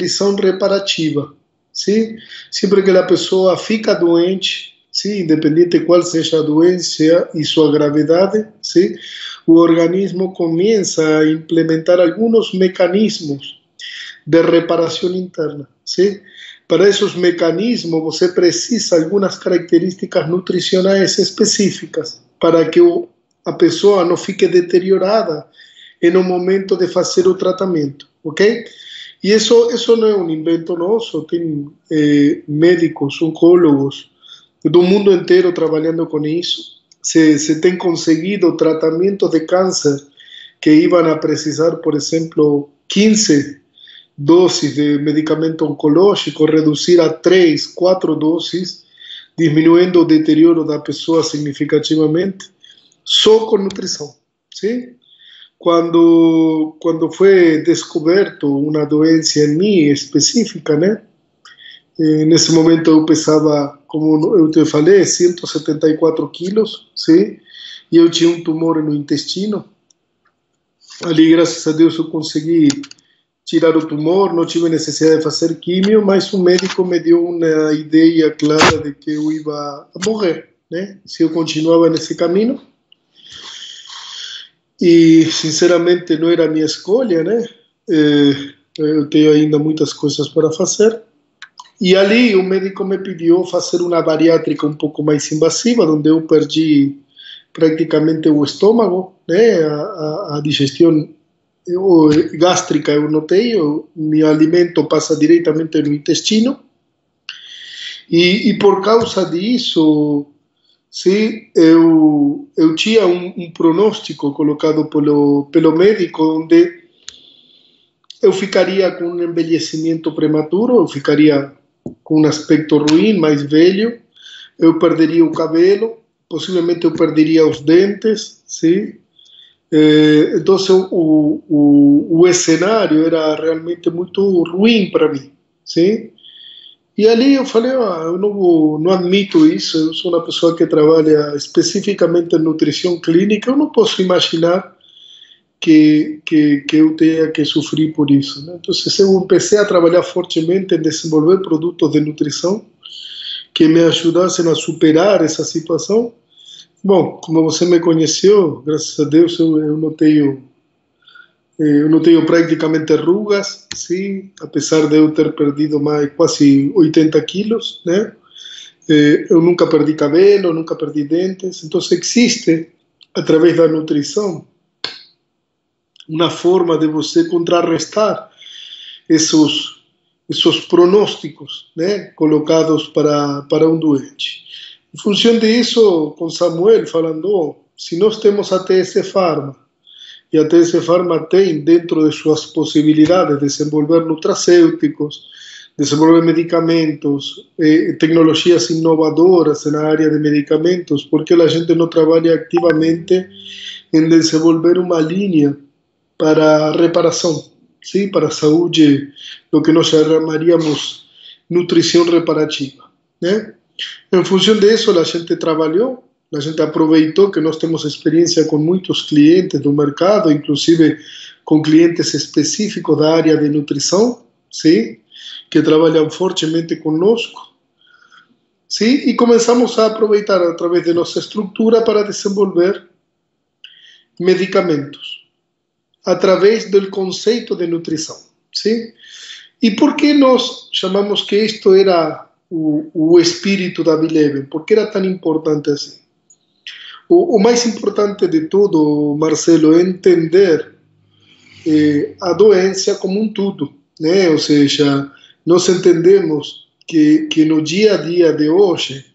nutrição reparativa, sim? Sempre que a pessoa fica doente, sim, independente de qual seja a doença e sua gravidade, sim, o organismo começa a implementar alguns mecanismos de reparação interna, sim? Para esses mecanismos, você precisa de algumas características nutricionais específicas para que a pessoa não fique deteriorada no momento de fazer o tratamento, ok? E isso não é um invento nosso, tem médicos, oncólogos do mundo inteiro trabalhando com isso. Se tem conseguido tratamento de câncer que iam a precisar, por exemplo, 15 doses de medicamento oncológico, reduzir a 3, 4 doses, diminuindo o deterioro da pessoa significativamente, só com nutrição, sim? Quando foi descoberto uma doença em mim específica, né? Nesse momento eu pesava, como eu te falei, 174 quilos, sim? E eu tinha um tumor no intestino. Ali, graças a Deus, eu consegui tirar o tumor, não tive necessidade de fazer químio, mas o médico me deu uma ideia clara de que eu ia a morrer, né? Se eu continuava nesse caminho. E, sinceramente, não era a minha escolha, né? Eu tenho ainda muitas coisas para fazer. E ali o médico me pediu fazer uma bariátrica um pouco mais invasiva, onde eu perdi praticamente o estômago, né? A digestão gástrica eu notei, meu alimento passa diretamente no intestino. E por causa disso, sim, eu tinha um pronóstico colocado pelo médico, onde eu ficaria com um envelhecimento prematuro, eu ficaria com um aspecto ruim, mais velho, eu perderia o cabelo, possivelmente eu perderia os dentes, sim? Então o cenário era realmente muito ruim para mim, sim? E ali eu falei, eu não admito isso, eu sou uma pessoa que trabalha especificamente em nutrição clínica, eu não posso imaginar que eu tenha que sofrer por isso, né? Então eu comecei a trabalhar fortemente em desenvolver produtos de nutrição que me ajudassem a superar essa situação. Bom, como você me conheceu, graças a Deus eu não tenho praticamente rugas, sim, apesar de eu ter perdido mais quase 80 quilos, né? Eu nunca perdi cabelo, nunca perdi dentes, então existe, através da nutrição, uma forma de você contrarrestar esses pronósticos, né, colocados para um doente. Em função disso, com Samuel falando, se nós temos a TS Pharma, e a TS Pharma tem dentro de suas possibilidades desenvolver nutracêuticos, desenvolver medicamentos, tecnologias inovadoras na área de medicamentos, porque a gente não trabalha ativamente em desenvolver uma linha para reparação, sim, para a saúde, do que nós chamaríamos nutrição reparativa, né? Em função disso, a gente trabalhou, a gente aproveitou que nós temos experiência com muitos clientes do mercado, inclusive com clientes específicos da área de nutrição, sim, que trabalham fortemente conosco, sim, e começamos a aproveitar através de nossa estrutura para desenvolver medicamentos através do conceito de nutrição, sim? E por que nós chamamos que isto era o espírito da Bileven? Por que era tão importante assim? O mais importante de tudo, Marcelo, é entender a doença como um tudo, né? Ou seja, nós entendemos que no dia a dia de hoje,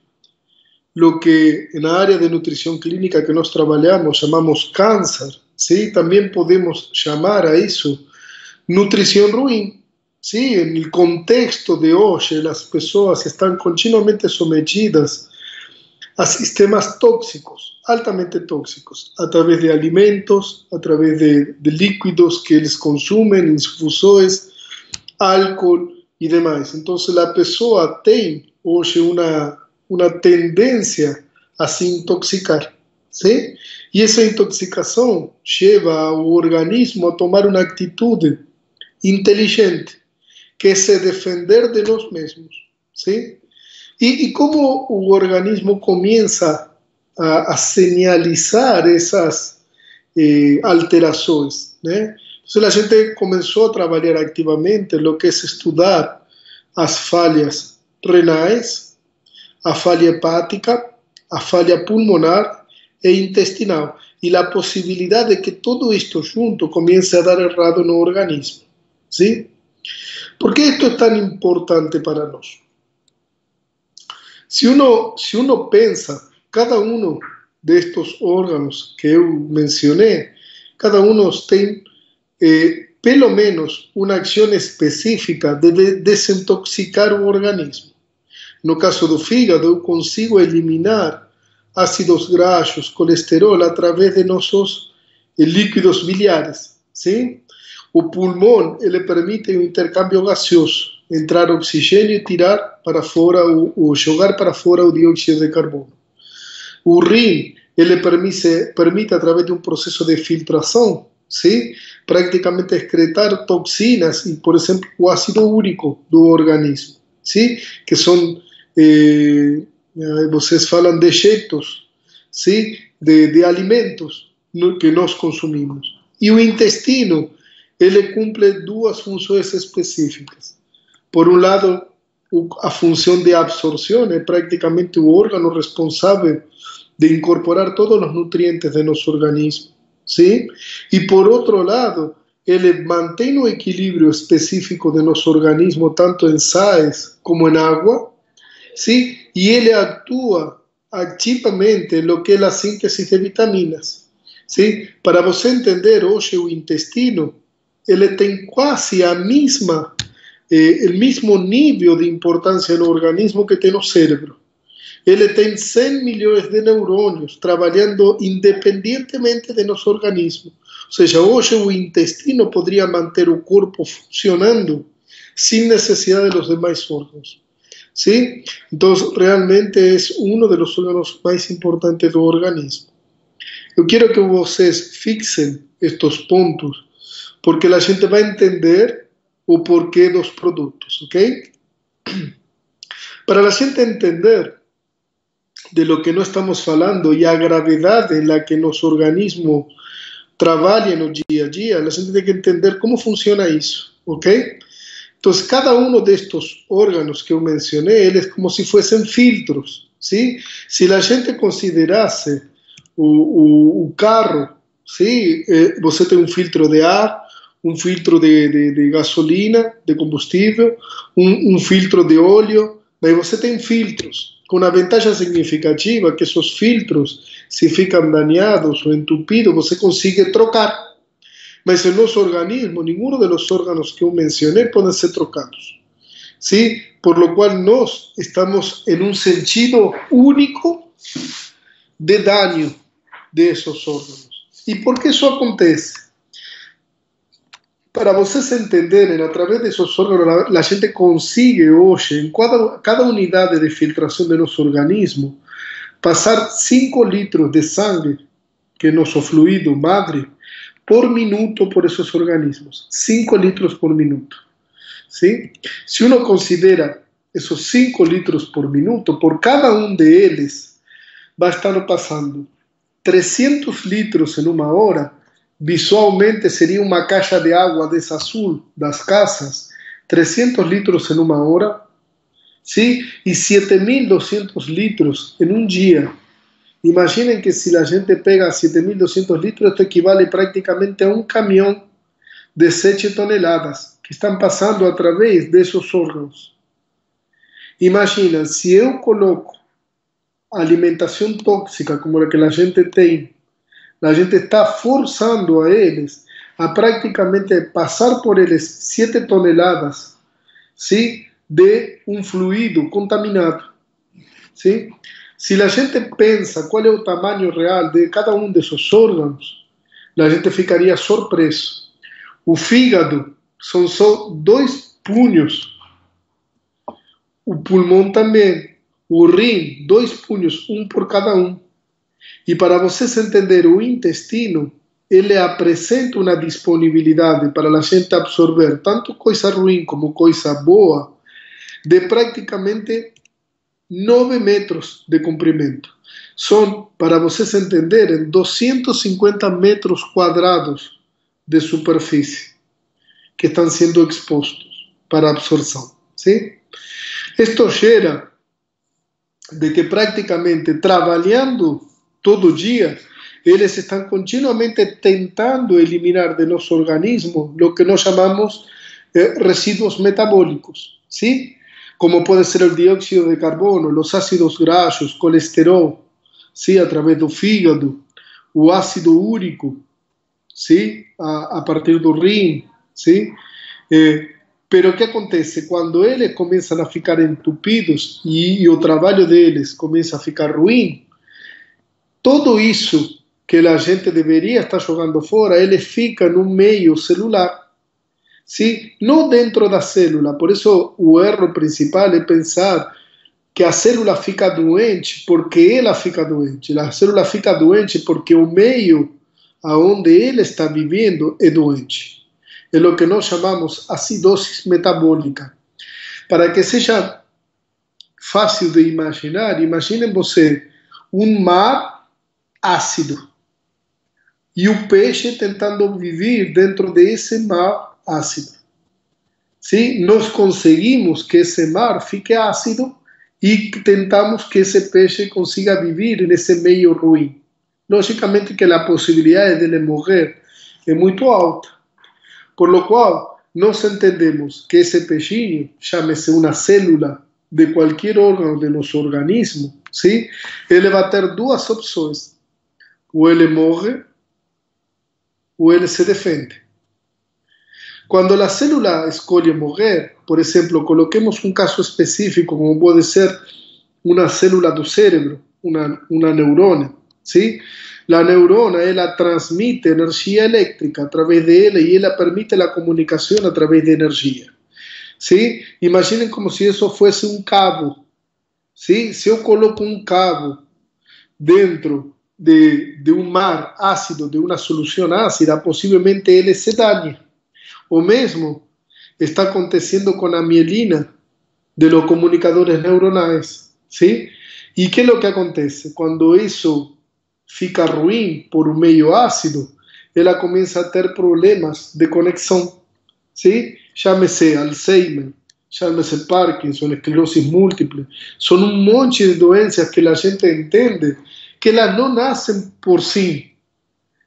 lo que na área de nutrição clínica que nós trabalhamos chamamos câncer, sim? Também podemos chamar a isso nutrição ruim. Sí, no contexto de hoje, as pessoas estão continuamente sometidas a sistemas tóxicos, altamente tóxicos, a través de alimentos, a través de líquidos que eles consumem, infusões, álcool e demais. Então, a pessoa tem hoje uma tendência a se intoxicar, sim? E essa intoxicação leva o organismo a tomar uma atitude inteligente, que é se defender de nós mesmos, ¿sí? E como o organismo começa a señalizar essas alterações, né? Então, a gente começou a trabalhar ativamente o que é estudar as falhas renais, a falha hepática, a falha pulmonar e intestinal. E a possibilidade de que todo isto junto comece a dar errado no organismo. ¿Sí? ¿Por que isto é tão importante para nós? Se uno pensa, cada um destes órgãos que eu mencionei, cada um tem pelo menos uma ação específica de desintoxicar o organismo. No caso do fígado, eu consigo eliminar ácidos graxos, colesterol, através de nossos líquidos biliares. ¿Sí? O pulmão, ele permite o intercâmbio gaseoso, entrar oxigênio e tirar para fora, ou jogar para fora o dióxido de carbono. O rim, ele permite através de um processo de filtração, ¿sí? Praticamente excretar toxinas e, por exemplo, o ácido úrico do organismo, ¿sí? Que são, vocês falam, dejetos, ¿sí? de alimentos que nós consumimos. E o intestino, ele cumpre duas funções específicas. Por um lado, a função de absorção é praticamente o órgão responsável de incorporar todos os nutrientes de nosso organismo, ¿sí? E por outro lado, ele mantém o equilíbrio específico de nosso organismo, tanto em sais como em água, ¿sí? E ele atua ativamente no que é a síntese de vitaminas, ¿sí? Para você entender, hoje o intestino, ele tem quase o mesmo nível de importância no organismo que tem o cérebro. Ele tem 100 milhões de neurônios trabalhando independentemente de nosso organismo. Ou seja, hoje o intestino poderia manter o corpo funcionando sem necessidade dos demais órgãos. ¿Sí? Então, realmente é um dos órgãos mais importantes do organismo. Eu quero que vocês fixem estes pontos, porque a gente vai entender o porquê dos produtos, ok? Para a gente entender de lo que nós estamos falando e a gravidade na que nosso organismo trabalha no dia a dia, a gente tem que entender como funciona isso, ok? Então, cada um destes órgãos que eu mencionei, eles como se fossem filtros, ¿sí? Se a gente considerasse o carro, ¿sí? Você tem um filtro de ar, um filtro de gasolina, de combustível, um filtro de óleo, mas você tem filtros, com a vantagem significativa que esses filtros, se ficam dañados ou entupidos, você consegue trocar. Mas em nosso organismo, nenhum dos órgãos que eu mencionei podem ser trocados. ¿Sí? Por lo qual nós estamos em um sentido único de dano desses órgãos. E por que isso acontece? Para vocês entenderem, através desses órgãos, a gente consegue hoje, em cada unidade de filtração do nosso organismo, passar 5 litros de sangue, que é nosso fluido madre, por minuto por esses organismos. 5 litros por minuto. ¿Sí? Se uno considera esses 5 litros por minuto, por cada deles, vai estar passando 300 litros em uma hora. Visualmente seria uma caixa de água dessa azul das casas, 300 litros em uma hora, ¿sí? E 7.200 litros em um dia. Imaginem que se a gente pega 7.200 litros, isto equivale praticamente a um caminhão de 7 toneladas que estão passando através desses órgãos. Imagina, se eu coloco alimentação tóxica como a que a gente tem, a gente está forçando a eles a praticamente passar por eles 7 toneladas, ¿sí? De um fluido contaminado. ¿Sí? Se a gente pensa qual é o tamanho real de cada desses órgãos, a gente ficaria surpreso. O fígado são só 2 punhos. O pulmão também. O rim, 2 punhos, um por cada um. E para vocês entenderem, o intestino ele apresenta uma disponibilidade para a gente absorver tanto coisa ruim como coisa boa, de praticamente 9 metros de comprimento. São, para vocês entenderem, 250 metros quadrados de superfície que estão sendo expostos para absorção. ¿Sí? Isto gera de que praticamente trabalhando todo dia, eles estão continuamente tentando eliminar de nosso organismo o que nós chamamos resíduos metabólicos, ¿sí? Como pode ser o dióxido de carbono, os ácidos graxos, colesterol, ¿sí? A través do fígado, o ácido úrico, ¿sí? A partir do rim, ¿sí? Pero o que acontece? Quando eles começam a ficar entupidos e o trabalho deles começa a ficar ruim, tudo isso que a gente deveria estar jogando fora, ele fica no meio celular, ¿sí? Não dentro da célula. Por isso o erro principal é pensar que a célula fica doente porque ela fica doente. A célula fica doente porque o meio aonde ele está vivendo é doente. É o que nós chamamos acidose metabólica. Para que seja fácil de imaginar, imaginem você um mar ácido e o peixe tentando viver dentro desse mar ácido. Sim? Nós conseguimos que esse mar fique ácido e tentamos que esse peixe consiga viver nesse meio ruim. Logicamente que a possibilidade dele morrer é muito alta. Por lo qual, nós entendemos que esse peixinho, chame-se uma célula de qualquer órgão de nosso organismo, ¿sí? Ele vai ter duas opções. Ou ele morre, ou ele se defende. Quando a célula escolhe morrer, por exemplo, coloquemos um caso específico, como pode ser uma célula do cérebro, uma neurona, ¿sí? A neurona, ela transmite energia elétrica através dela e ela permite a comunicação através de energia. ¿Sí? Imaginem como se isso fosse um cabo. ¿Sí? Se eu coloco um cabo dentro de um mar ácido, de uma solução ácida, possivelmente ele se dane. O mesmo está acontecendo com a mielina de los comunicadores neuronais. ¿Sí? E que é o que acontece? Quando isso fica ruim por um meio ácido, ela começa a ter problemas de conexão. ¿Sí? Chame-se Alzheimer, chame-se Parkinson, esclerose múltiple. São um monte de doenças que a gente entende que elas não nascem por si,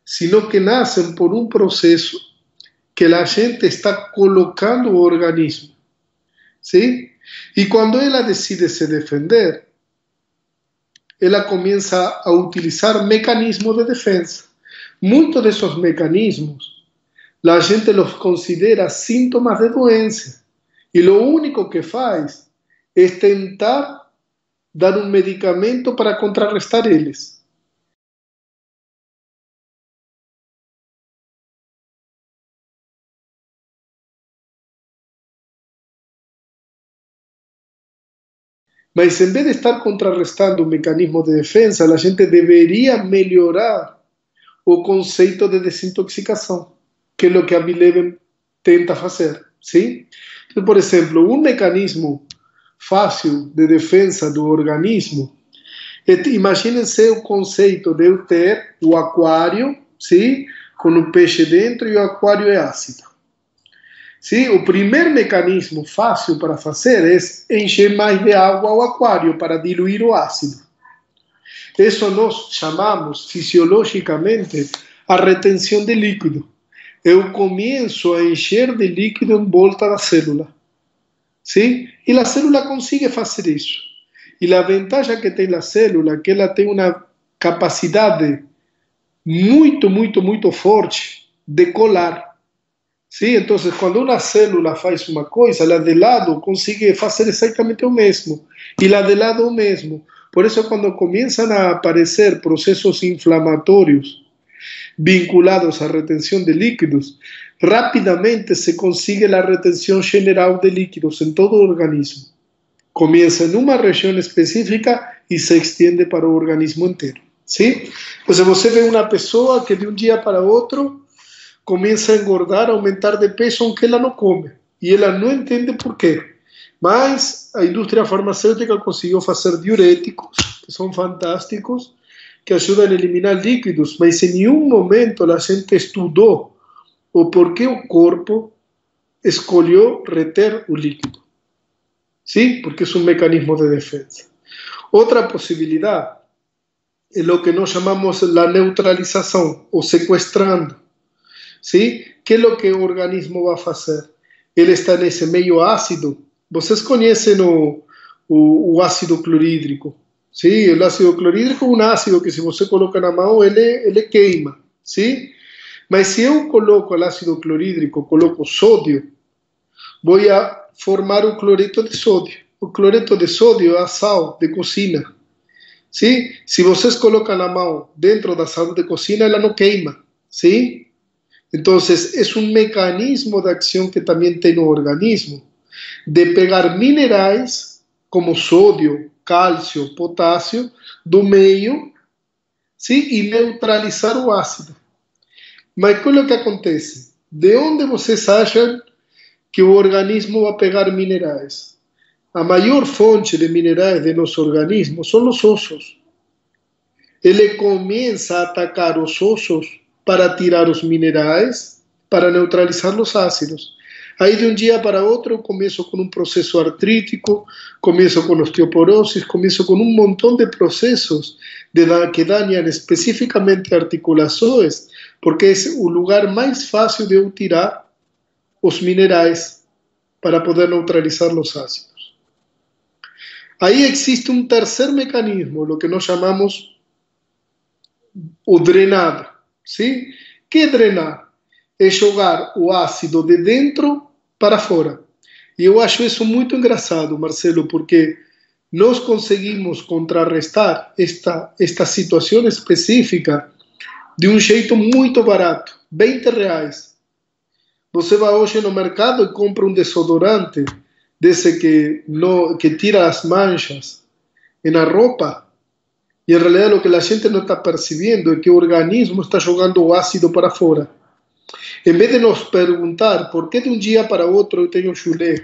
sino que nascem por um processo que a gente está colocando o organismo. ¿Sí? E quando ela decide se defender, ela começa a utilizar mecanismos de defesa. Muitos desses mecanismos, a gente los considera síntomas de doença. E o único que faz é tentar dar um medicamento para contrarrestar eles. Mas em vez de estar contrarrestando o mecanismo de defesa, a gente deveria melhorar o conceito de desintoxicação, que é o que a Beleven tenta fazer. ¿Sí? Então, por exemplo, um mecanismo fácil de defesa do organismo, imaginem-se o conceito de eu ter o aquário, ¿sí? Com o peixe dentro e o aquário é ácido. ¿Sí? O primeiro mecanismo fácil para fazer é encher mais de água ao aquário para diluir o ácido. Isso nós chamamos fisiologicamente a retenção de líquido. Eu começo a encher de líquido em volta da célula. ¿Sí? E a célula consegue fazer isso. E a vantagem que tem a célula é que ela tem uma capacidade muito, muito, muito forte de colar. ¿Sí? Então, quando uma célula faz uma coisa, a de lado consegue fazer exatamente o mesmo. E a de lado o mesmo. Por isso, quando começam a aparecer processos inflamatórios vinculados à retenção de líquidos, rapidamente se consigue a retenção geral de líquidos em todo o organismo. Começa em uma região específica e se extiende para o organismo inteiro. ¿sí? Entonces você vê uma pessoa que de um dia para outro começa a engordar, a aumentar de peso, aunque ela não come. E ela não entende por quê. Mas a indústria farmacêutica conseguiu fazer diuréticos, que são fantásticos, que ajudam a eliminar líquidos, mas em nenhum momento a gente estudou o porquê o corpo escolheu reter o líquido. ¿Sí? Porque es un mecanismo de defensa. Otra posibilidad es lo que nós chamamos la neutralización o secuestrando. ¿Sí? ¿Qué es lo que o organismo va a hacer? Ele está nesse meio ácido. Vocês conhecem o ácido clorídrico. ¿Sí? O ácido clorídrico é um ácido que se você coloca na mão, ele queima. ¿Sí? Mas se eu coloco o ácido clorídrico, coloco sódio, vou a formar o cloreto de sódio. O cloreto de sódio é a sal de cocina. ¿Sí? Se vocês colocam na mão dentro da sal de cocina, ela não queima. ¿Sí? Então, é um mecanismo de ação que também tem no organismo, de pegar minerais como sódio, cálcio, potássio, do meio, ¿sí? E neutralizar o ácido. Mas o que acontece? De onde vocês acham que o organismo vai pegar minerais? A maior fonte de minerais de nosso organismo são os ossos. Ele começa a atacar os ossos para tirar os minerais, para neutralizar os ácidos. Aí de um dia para outro eu começo com um processo artrítico, começo com osteoporose, começo com um montão de processos que danham especificamente articulações, porque é o lugar mais fácil de eu tirar os minerais para poder neutralizar os ácidos. Aí existe um terceiro mecanismo, o que nós chamamos o drenado. ¿Sí? Que é drenar? É jogar o ácido de dentro para fora. E eu acho isso muito engraçado, Marcelo, porque nós conseguimos contrarrestar esta situação específica de um jeito muito barato, R$ 20. Você vai hoje no mercado e compra um desodorante desse que tira as manchas na roupa, e em realidade o que a gente não está percebendo é que o organismo está jogando o ácido para fora. Em vez de nos perguntar por que de um dia para outro eu tenho chulé,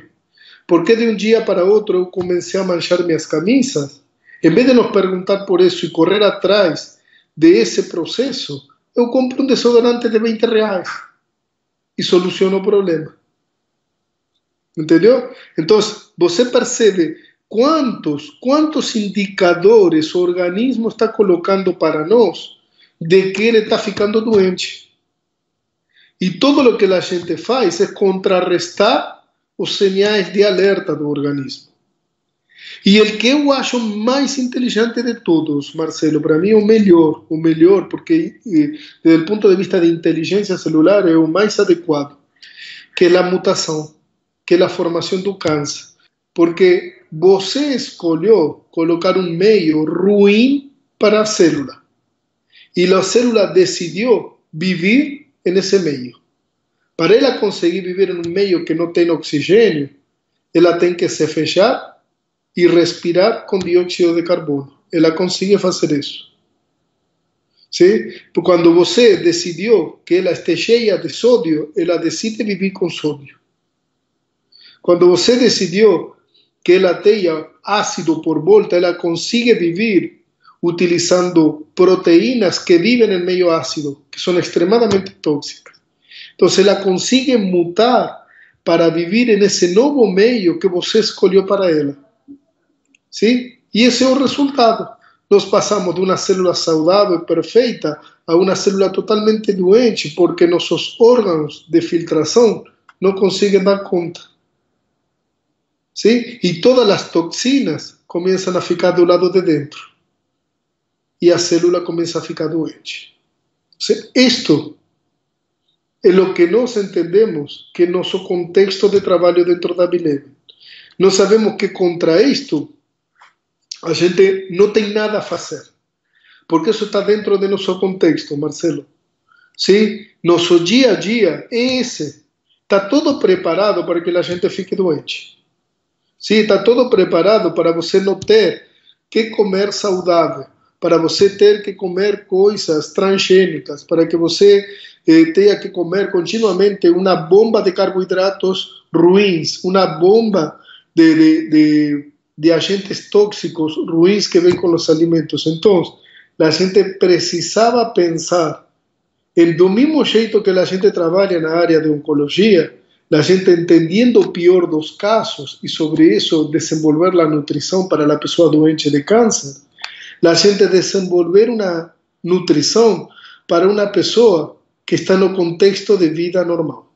por que de um dia para outro eu comecei a manchar minhas camisas, em vez de nos perguntar por isso e correr atrás desse processo, eu compro um desodorante de R$ 20 e soluciono o problema. Entendeu? Então, você percebe quantos indicadores o organismo está colocando para nós de que ele está ficando doente. E tudo o que a gente faz é contrarrestar os sinais de alerta do organismo. E o que eu acho mais inteligente de todos, Marcelo, para mim o melhor, porque desde o ponto de vista de inteligência celular é o mais adequado, que é a mutação, que é a formação do câncer. Porque você escolheu colocar um meio ruim para a célula. E a célula decidiu viver nesse meio. Para ela conseguir viver em um meio que não tem oxigênio, ela tem que se fechar e respirar com dióxido de carbono. Ela consegue fazer isso. ¿Sí? Quando você decidiu que ela esteja cheia de sódio, ela decide viver com sódio. Quando você decidiu que ela tenha ácido por volta, ela consegue viver utilizando proteínas que vivem em meio ácido, que são extremadamente tóxicas. Então, ela consegue mutar para viver nesse novo meio que você escolheu para ela. ¿Sí? E esse é o resultado. Nós passamos de uma célula saudável, perfeita, a uma célula totalmente doente, porque nossos órgãos de filtração não conseguem dar conta. ¿Sí? E todas as toxinas começam a ficar do lado de dentro. E a célula começa a ficar doente. ¿Sí? Isto é o que nós entendemos que é nosso contexto de trabalho dentro da Bilevel. Nós sabemos que contra isto a gente não tem nada a fazer. Porque isso está dentro de nosso contexto, Marcelo. ¿Sí? Nosso dia a dia é esse. Está todo preparado para que a gente fique doente. Sim, está todo preparado para você não ter que comer saudável, para você ter que comer coisas transgênicas, para que você tenha que comer continuamente uma bomba de carboidratos ruins, uma bomba de agentes tóxicos ruins que vem com os alimentos. Então, a gente precisava pensar do mesmo jeito que a gente trabalha na área de oncologia, a gente entendendo o pior dos casos e sobre isso desenvolver a nutrição para a pessoa doente de câncer, a gente desenvolver uma nutrição para uma pessoa que está no contexto de vida normal.